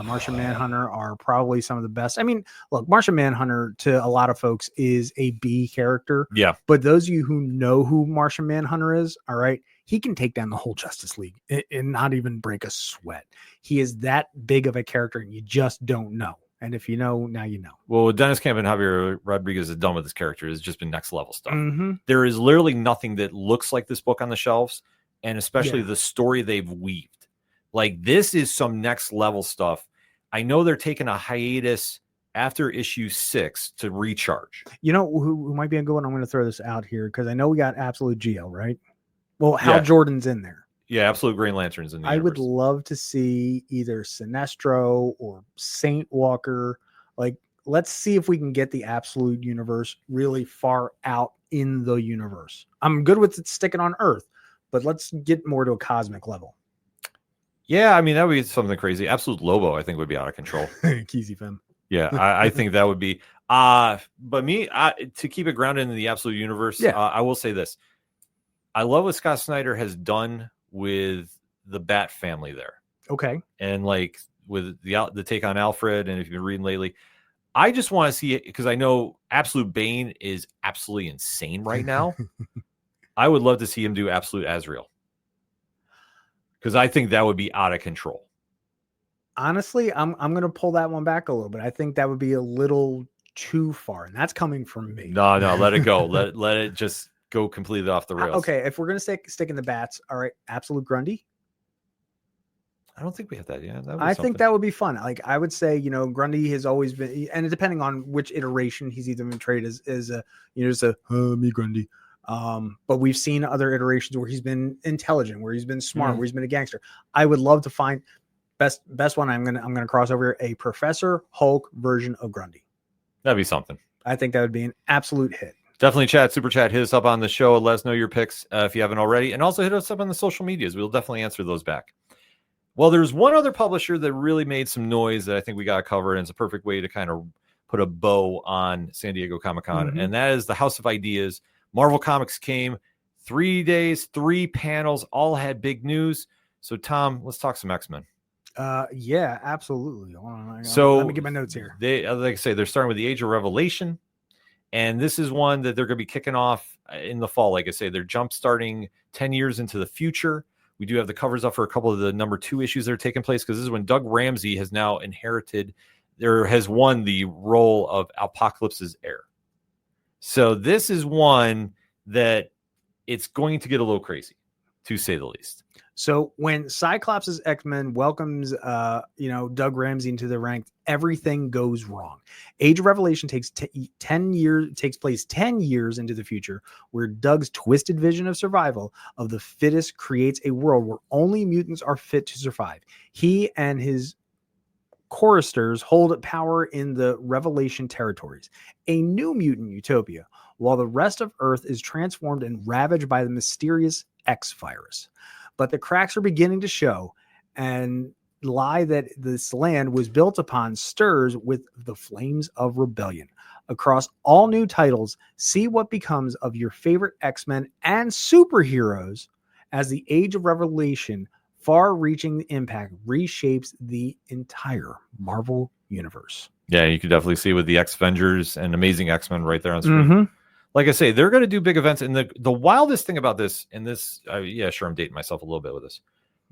C: Martian Manhunter are probably some of the best. I mean, look, Martian Manhunter to a lot of folks is a B character.
B: Yeah.
C: But those of you who know who Martian Manhunter is, all right, he can take down the whole Justice League and not even break a sweat. He is that big of a character, and you just don't know. And if you know, now you know.
B: Well, what Dennis Camp and Javier Rodriguez has done with this character has just been next level stuff.
C: There
B: is literally nothing that looks like this book on the shelves, and especially the story they've weaved. Like, this is some next level stuff. I know they're taking a hiatus after issue 6 to recharge.
C: You know who might be a good one? I'm going to throw this out here because I know we got Absolute Geo, right? Well, Hal Jordan's in there.
B: Yeah, Absolute Green Lantern's in the universe.
C: Would love to see either Sinestro or Saint Walker. Like, let's see if we can get the Absolute universe really far out in the universe. I'm good with it sticking on Earth, but let's get more to a cosmic level.
B: Yeah, I mean, that would be something crazy. Absolute Lobo, I think, would be out of control.
C: Keezy Fem.
B: Yeah, I think that would be. But me, to keep it grounded in the Absolute universe, I will say this. I love what Scott Snyder has done with the Bat family there.
C: Okay.
B: And like with the take on Alfred, and if you've been reading lately, I just want to see it because I know Absolute Bane is absolutely insane right now. I would love to see him do Absolute Azrael. Because I think that would be out of control.
C: Honestly, I'm going to pull that one back a little bit. I think that would be a little too far, and that's coming from me.
B: No, let it go. let it just go completely off the rails.
C: Okay, if we're going to stick in the bats, all right, Absolute Grundy.
B: I don't think we have that yet.
C: I think that would be fun. Like, I would say, Grundy has always been, and depending on which iteration he's either been portrayed as me Grundy. But we've seen other iterations where he's been intelligent, where he's been smart, where he's been a gangster. I would love to find best one. I'm gonna cross over a Professor Hulk version of Grundy.
B: That'd be something.
C: I think that would be an absolute hit.
B: Definitely super chat. Hit us up on the show. Let us know your picks if you haven't already, and also hit us up on the social medias. We'll definitely answer those back. Well, there's one other publisher that really made some noise that I think we got covered, and it's a perfect way to kind of put a bow on San Diego Comic-Con, and that is the House of Ideas. Marvel Comics came 3 days, 3 panels, all had big news. So, Tom, let's talk some X-Men.
C: Yeah, absolutely.
B: So
C: let me get my notes here.
B: They, like I say, they're starting with the Age of Revelation, and this is one that they're going to be kicking off in the fall. Like I say, they're jump starting 10 years into the future. We do have the covers up for a couple of the number 2 issues that are taking place because this is when Doug Ramsey has now has won the role of Apocalypse's heir. So this is one that it's going to get a little crazy, to say the least.
C: So when Cyclops' X-Men welcomes, Doug Ramsey into the ranks, everything goes wrong. Age of Revelation takes 10 years, takes place 10 years into the future, where Doug's twisted vision of survival of the fittest creates a world where only mutants are fit to survive. He and his choristers hold power in the Revelation territories, a new mutant utopia, while the rest of Earth is transformed and ravaged by the mysterious X virus. But the cracks are beginning to show, and lie that this land was built upon stirs with the flames of rebellion. Across all new titles, see what becomes of your favorite X-Men and superheroes as the Age of Revelation far-reaching impact reshapes the entire Marvel universe.
B: Yeah, you can definitely see with the X-Vengers and Amazing X-Men right there on screen. Like I say, they're going to do big events. And the wildest thing about this, I'm dating myself a little bit with this.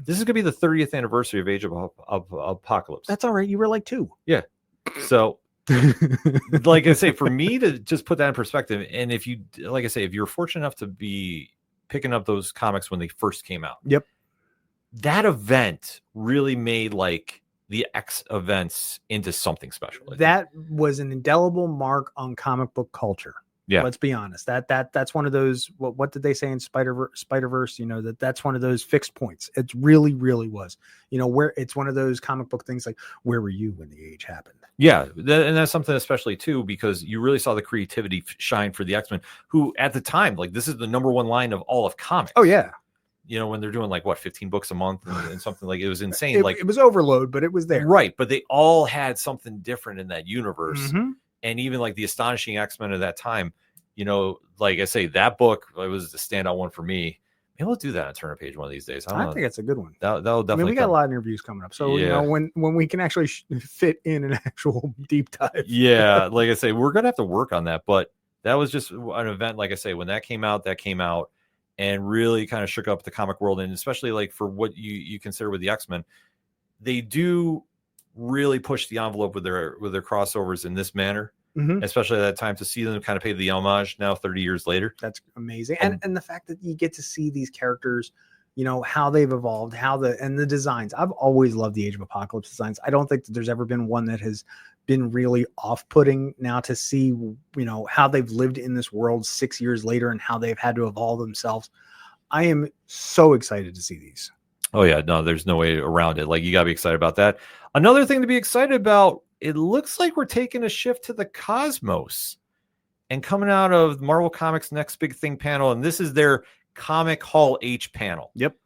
B: This is going to be the 30th anniversary of Age of Apocalypse.
C: That's all right. You were like 2.
B: Yeah. So, like I say, for me to just put that in perspective, and if you, like I say, if you're fortunate enough to be picking up those comics when they first came out.
C: Yep.
B: That event really made like the X events into something special.
C: That was an indelible mark on comic book culture.
B: Yeah,
C: let's be honest. That's one of those. What did they say in Spider-Verse? That's one of those fixed points. It really, really was. Where it's one of those comic book things like, where were you when the Age happened?
B: Yeah, and that's something especially too, because you really saw the creativity shine for the X-Men, who at the time, like, this is the number one line of all of comics.
C: Oh yeah.
B: When they're doing like 15 books a month and something, like, it was insane.
C: It was overload, but it was there.
B: Right. But they all had something different in that universe. And even like the Astonishing X-Men of that time, like I say, that book, it was the standout one for me. Maybe we'll do that on Turn a Page one of these days.
C: I think it's a good one.
B: That'll definitely.
C: We got a lot of interviews coming up, so when we can actually fit in an actual deep dive.
B: Yeah, like I say, we're gonna have to work on that. But that was just an event. Like I say, when that came out, and really kind of shook up the comic world, and especially like for what you consider with the X-Men, they do really push the envelope with their crossovers in this manner. Especially at that time, to see them kind of pay the homage now 30 years later.
C: That's amazing. And the fact that you get to see these characters, how they've evolved, and the designs. I've always loved the Age of Apocalypse designs. I don't think that there's ever been one that has been really off-putting. Now to see, how they've lived in this world 6 years later and how they've had to evolve themselves. I am so excited to see these.
B: Oh yeah, no, there's no way around it. Like, you gotta be excited about that. Another thing to be excited about, it looks like we're taking a shift to the cosmos and coming out of Marvel Comics' Next Big Thing panel. And this is their Comic Hall H panel.
C: Yep.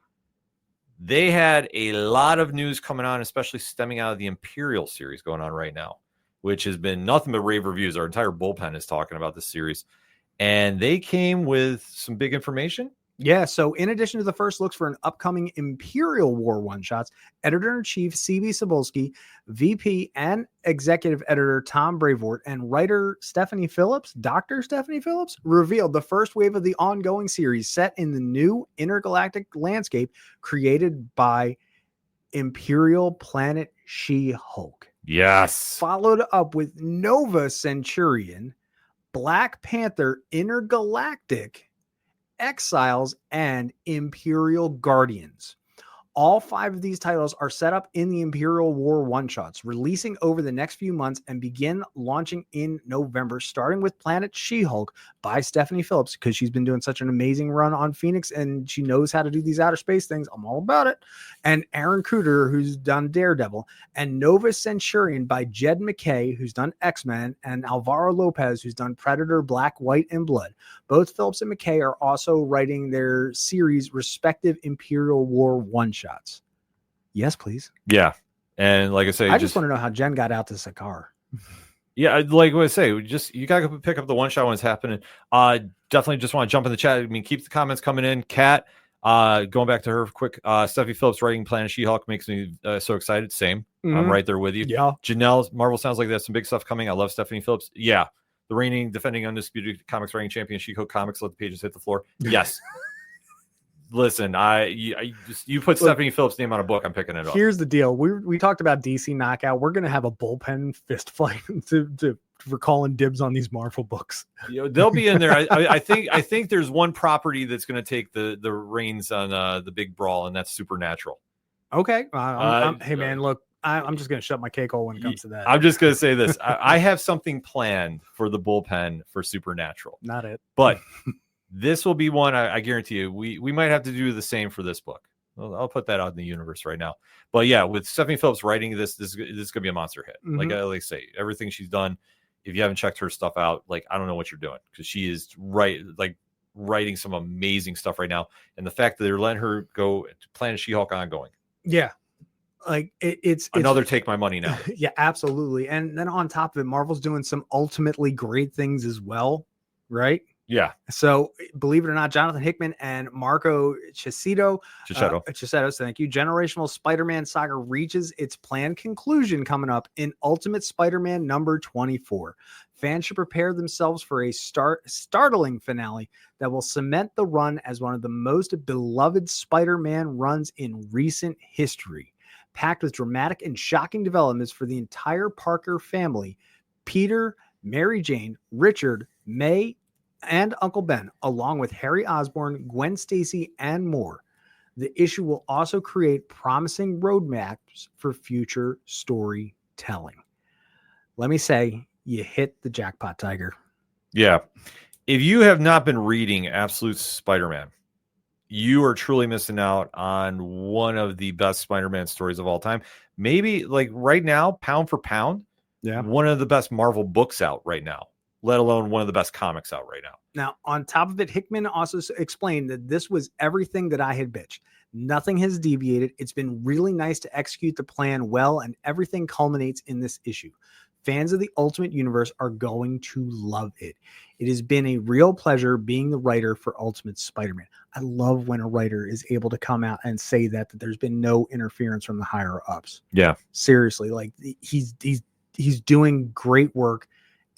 B: They had a lot of news coming on, especially stemming out of the Imperial series going on right now, which has been nothing but rave reviews. Our entire bullpen is talking about this series. And they came with some big information.
C: Yeah, so in addition to the first looks for an upcoming Imperial War one-shots, Editor-in-Chief C.B. Cebulski, VP and Executive Editor Tom Brevoort, and writer Dr. Stephanie Phillips, revealed the first wave of the ongoing series set in the new intergalactic landscape created by Imperial planet She-Hulk.
B: Yes.
C: Followed up with Nova Centurion, Black Panther Intergalactic, Exiles, and Imperial Guardians. All 5 of these titles are set up in the Imperial War one-shots, releasing over the next few months and begin launching in November, starting with Planet She-Hulk by Stephanie Phillips, because she's been doing such an amazing run on Phoenix and she knows how to do these outer space things. I'm all about it. And Aaron Kuder, who's done Daredevil, and Nova Centurion by Jed McKay, who's done X-Men, and Alvaro Lopez, who's done Predator, Black, White, and Blood. Both Phillips and McKay are also writing their series' respective Imperial War one-shots. Yes, please.
B: Yeah. And like I say,
C: I just want to know how Jen got out to Sakaar.
B: Yeah, like what I say, you gotta pick up the one shot when it's happening. Definitely just want to jump in the chat. I mean, keep the comments coming in. Kat, going back to her quick. Stephanie Phillips writing Planet She-Hulk makes me so excited. Same. I'm right there with you.
C: Yeah.
B: Janelle, Marvel sounds like there's some big stuff coming. I love Stephanie Phillips. Yeah. The reigning, defending, undisputed comics writing champion, She-Hulk Comics. Let the pages hit the floor. Yes. Listen, you put Stephanie Phillips' name on a book, I'm picking it up.
C: Here's the deal. We talked about DC Knockout. We're going to have a bullpen fist fight to for calling dibs on these Marvel books.
B: They'll be in there. I think there's one property that's going to take the reins on the big brawl, and that's Supernatural.
C: Okay. Hey, man, look, I'm just going to shut my cake hole when it comes to that.
B: I'm just going to say this. I have something planned for the bullpen for Supernatural.
C: Not it.
B: But this will be one, I guarantee you, we might have to do the same for this book. I'll put that out in the universe right now. But yeah, with Stephanie Phillips writing this is going to be a monster hit.
C: Mm-hmm.
B: Like I say, everything she's done, if you haven't checked her stuff out, like, I don't know what you're doing, because she is writing some amazing stuff right now. And the fact that they're letting her go to Planet She-Hulk ongoing.
C: Yeah. Like it's
B: another take my money now.
C: Yeah, absolutely. And then on top of it, Marvel's doing some ultimately great things as well, right?
B: Yeah.
C: So believe it or not, Jonathan Hickman and Marco Checchetto, thank you. Generational Spider-Man saga reaches its planned conclusion coming up in Ultimate Spider-Man number 24. Fans should prepare themselves for a startling finale that will cement the run as one of the most beloved Spider-Man runs in recent history. Packed with dramatic and shocking developments for the entire Parker family, Peter, Mary Jane, Richard, May, and Uncle Ben, along with Harry Osborn, Gwen Stacy, and more. The issue will also create promising roadmaps for future storytelling. Let me say, you hit the jackpot, Tiger.
B: Yeah. If you have not been reading Absolute Spider-Man, you are truly missing out on one of the best Spider-Man stories of all time. Maybe like right now, pound for pound, one of the best Marvel books out right now, let alone one of the best comics out right now.
C: Now, on top of it, Hickman also explained that this was everything that I had bitched. Nothing has deviated. It's been really nice to execute the plan well, and everything culminates in this issue. Fans of the Ultimate Universe are going to love it. It has been a real pleasure being the writer for Ultimate Spider-Man. I love when a writer is able to come out and say that there's been no interference from the higher ups.
B: Yeah.
C: Seriously, like he's doing great work,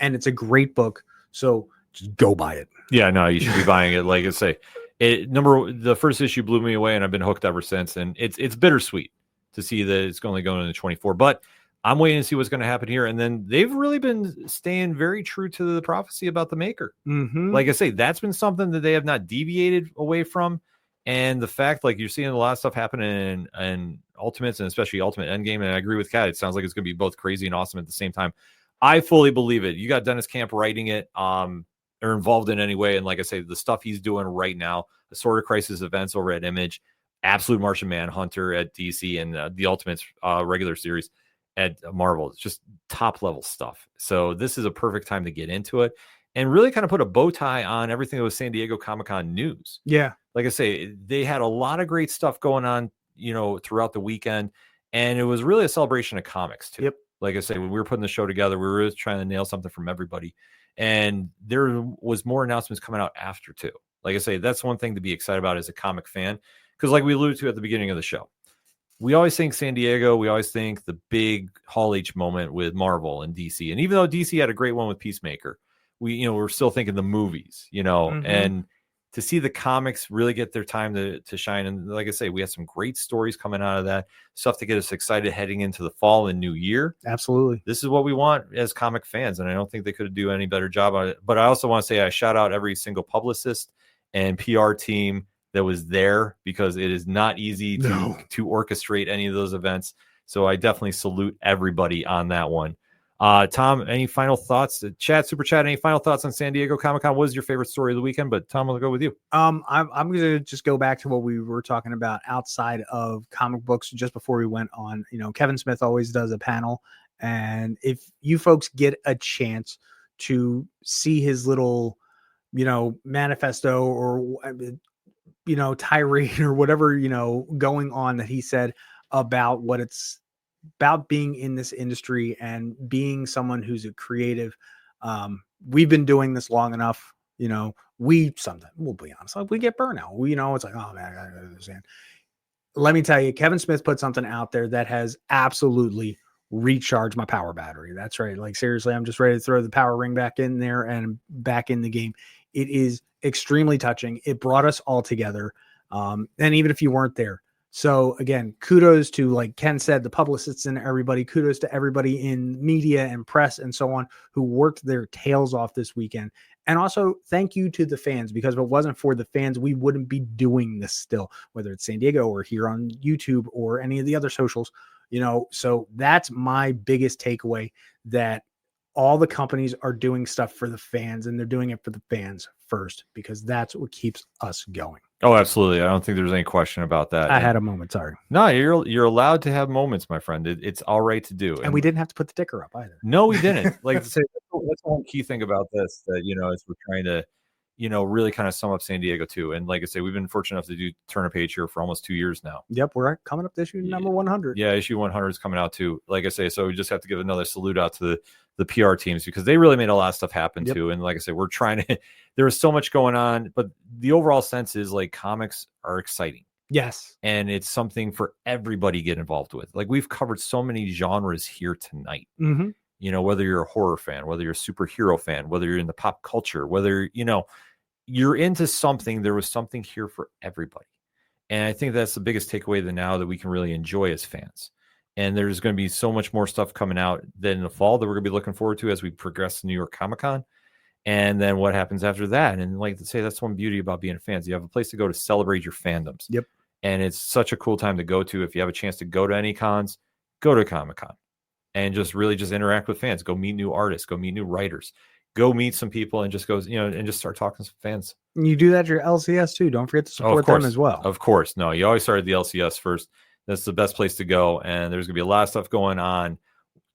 C: and it's a great book. So just go buy it.
B: Yeah, no, you should be buying it. Like I say, the first issue blew me away, and I've been hooked ever since. And it's bittersweet to see that it's only going into 24. But I'm waiting to see what's going to happen here. And then they've really been staying very true to the prophecy about the Maker.
C: Mm-hmm.
B: Like I say, that's been something that they have not deviated away from. And the fact, like, you're seeing a lot of stuff happening in Ultimates, and especially Ultimate Endgame. And I agree with Kat. It sounds like it's going to be both crazy and awesome at the same time. I fully believe it. You got Dennis Camp writing it, or involved in any way. And like I say, the stuff he's doing right now, the Sort of Crisis events over at Image, Absolute Martian Manhunter at DC, and the Ultimates regular series at Marvel. It's just top level stuff. So this is a perfect time to get into it and really kind of put a bow tie on everything that was San Diego Comic-Con news.
C: Yeah.
B: Like I say, they had a lot of great stuff going on, throughout the weekend. And it was really a celebration of comics too.
C: Yep.
B: Like I say, when we were putting the show together, we were really trying to nail something from everybody. And there was more announcements coming out after too. Like I say, that's one thing to be excited about as a comic fan. Because like we alluded to at the beginning of the show, we always think San Diego, we always think the big Hall H moment with Marvel and DC. And even though DC had a great one with Peacemaker, we're still thinking the movies,
C: Mm-hmm.
B: and to see the comics really get their time to shine. And like I say, we have some great stories coming out of that, stuff to get us excited heading into the fall and new year.
C: Absolutely.
B: This is what we want as comic fans. And I don't think they could do any better job on it. But I also want to say I shout out every single publicist and PR team that was there, because it is not easy to orchestrate any of those events. So I definitely salute everybody on that one. Tom, any final thoughts? Super chat, any final thoughts on San Diego Comic-Con? What was your favorite story of the weekend? But Tom, I'll go with you.
C: I'm going to just go back to what we were talking about outside of comic books just before we went on. Kevin Smith always does a panel. And if you folks get a chance to see his little, manifesto or, tirade or whatever, going on that he said about what it's about being in this industry and being someone who's a creative. We've been doing this long enough. Sometimes, we'll be honest, we get burnout. It's like, oh man, I understand. Let me tell you, Kevin Smith put something out there that has absolutely recharged my power battery. That's right. Like, seriously, I'm just ready to throw the power ring back in there and back in the game. It is extremely touching. It brought us all together. And even if you weren't there, So again, kudos to, like Ken said, the publicists and everybody. Kudos to everybody in media and press and so on who worked their tails off this weekend. And also thank you to the fans, because if it wasn't for the fans, we wouldn't be doing this still, whether it's San Diego or here on YouTube or any of the other socials, so that's my biggest takeaway, that all the companies are doing stuff for the fans, and they're doing it for the fans first, because that's what keeps us going.
B: Oh, absolutely. I don't think there's any question about that.
C: I had a moment. Sorry.
B: No, you're allowed to have moments, my friend. It's all right to do.
C: And we didn't have to put the ticker up either.
B: No, we didn't. Like to say, that's one key thing about this, that, as we're trying to, really kind of sum up San Diego too. And like I say, we've been fortunate enough to do Turn a Page here for almost 2 years now.
C: Yep. We're coming up to issue number 100.
B: Yeah. Issue 100 is coming out too. Like I say, so we just have to give another salute out to the PR teams, because they really made a lot of stuff happen too. And like I said, we're trying to, there was so much going on, but the overall sense is like comics are exciting.
C: Yes.
B: And it's something for everybody to get involved with. Like we've covered so many genres here tonight.
C: Mm-hmm.
B: Whether you're a horror fan, whether you're a superhero fan, whether you're in the pop culture, whether, you're into something, there was something here for everybody. And I think that's the biggest takeaway now that we can really enjoy as fans. And there's going to be so much more stuff coming out then in the fall that we're going to be looking forward to as we progress to New York Comic Con. And then what happens after that. And like to say, that's one beauty about being fans. You have a place to go to celebrate your fandoms.
C: Yep. And
B: it's such a cool time to go to. If you have a chance to go to any cons, go to Comic Con and just interact with fans. Go meet new artists, go meet new writers, go meet some people, and just and just start talking to some fans.
C: You do that at your LCS too. Don't forget to support them as well.
B: Of course. No, you always start at the LCS first. That's the best place to go. And there's going to be a lot of stuff going on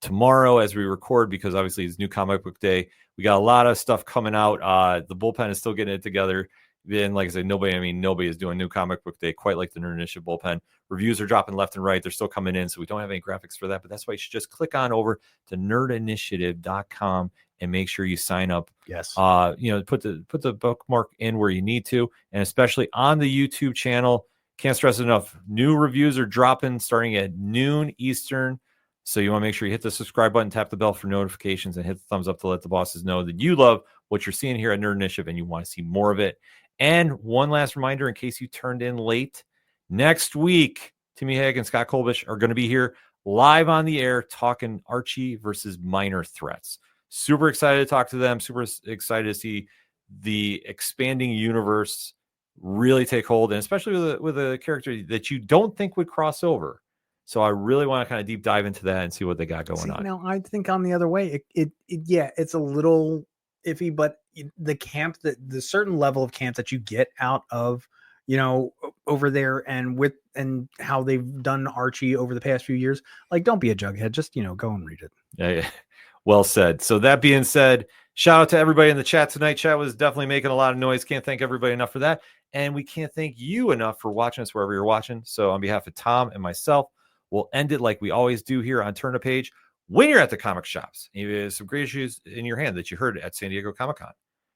B: tomorrow as we record, because obviously it's New Comic Book Day. We got a lot of stuff coming out. The Bullpen is still getting it together. Then, like I said, nobody is doing New Comic Book Day quite like the Nerd Initiative Bullpen. Reviews are dropping left and right. They're still coming in, so we don't have any graphics for that. But that's why you should just click on over to nerdinitiative.com and make sure you sign up.
C: Yes.
B: Put the bookmark in where you need to, and especially on the YouTube channel. Can't stress it enough. New reviews are dropping starting at noon Eastern. So you want to make sure you hit the subscribe button, tap the bell for notifications, and hit the thumbs up to let the bosses know that you love what you're seeing here at Nerd Initiative and you want to see more of it. And one last reminder, in case you turned in late, next week, Timmy Hague and Scott Kolbish are going to be here live on the air talking Archie versus Minor Threats. Super excited to talk to them. Super excited to see the expanding universe really take hold, and especially with a character that you don't think would cross over. So I really want to kind of deep dive into that and see what they got going on.
C: Now, I think on the other way, it's a little iffy, but the camp, the certain level of camp that you get out of, over there, and how they've done Archie over the past few years, like, don't be a jughead, just, go and read it.
B: Yeah. Well said. So that being said, shout out to everybody in the chat tonight. Chat was definitely making a lot of noise. Can't thank everybody enough for that. And we can't thank you enough for watching us wherever you're watching. So on behalf of Tom and myself, we'll end it like we always do here on Turn a Page. When you're at the comic shops, and you have some great issues in your hand that you heard at San Diego Comic-Con,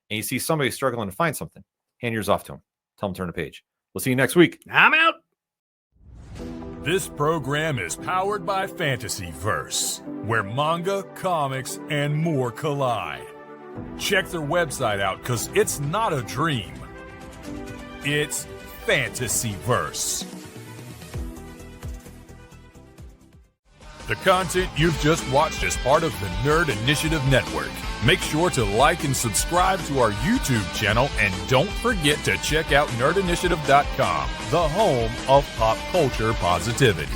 B: and you see somebody struggling to find something, hand yours off to them. Tell them to turn a page. We'll see you next week.
C: I'm out.
A: This program is powered by Fantasyverse, where manga, comics, and more collide. Check their website out, because it's not a dream. It's Fantasyverse. The content you've just watched is part of the Nerd Initiative Network. Make sure to like and subscribe to our YouTube channel, and don't forget to check out nerdinitiative.com, the home of pop culture positivity.